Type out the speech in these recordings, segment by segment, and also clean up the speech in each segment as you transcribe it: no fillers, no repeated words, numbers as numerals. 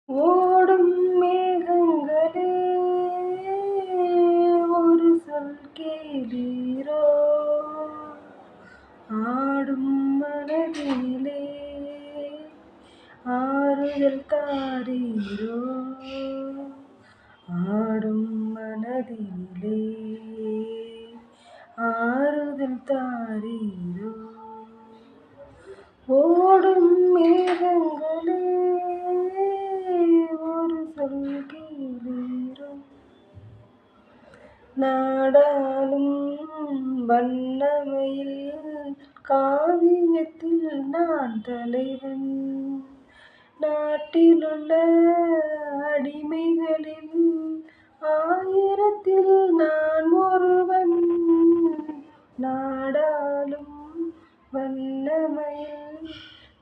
ஓடும் மேகங்களே ஒரு சொல் கேளீரோ, ஆடும் மனதிலே ஆறுதல் தாரீரோ, ஆடும் மனதிலே ஆறுதல் தாரீரோ. ஓடும் மேகங்களே ஒரு சொல் கேளீரோ, நாடாளும் வண்ணமயில் காவியத்தில் நான் தலைவன், நாட்டிலுள்ள அடிமைகளில் ஆயிரத்தில் நான் ஒருவன், நாடாளும் வண்ணமயில்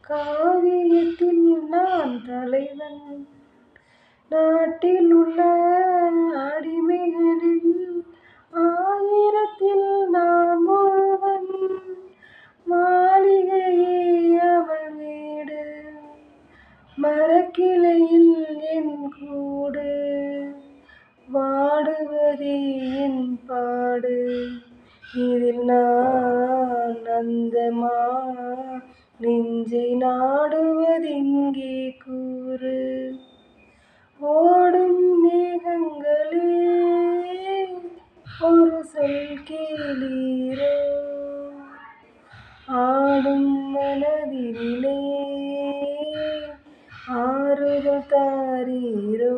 காவியத்தில் நான் தலைவன், நாட்டிலுள்ள அடிமைகளில் ஆயிரத்தில் நான் ஒருவன், மாளிகையே அவள் வீடு, மரக்கிளையில் என் கூடு, வாடுவதே என் பாடு, இதில் நான் அந்தமா நெஞ்சை நாடுவதெங்கே கூறு. ஓடும் மேகங்களே ஒரு சொல் கேளீரோ, ஆடும் மனதிலே ஆறுதல் தாரீரோ.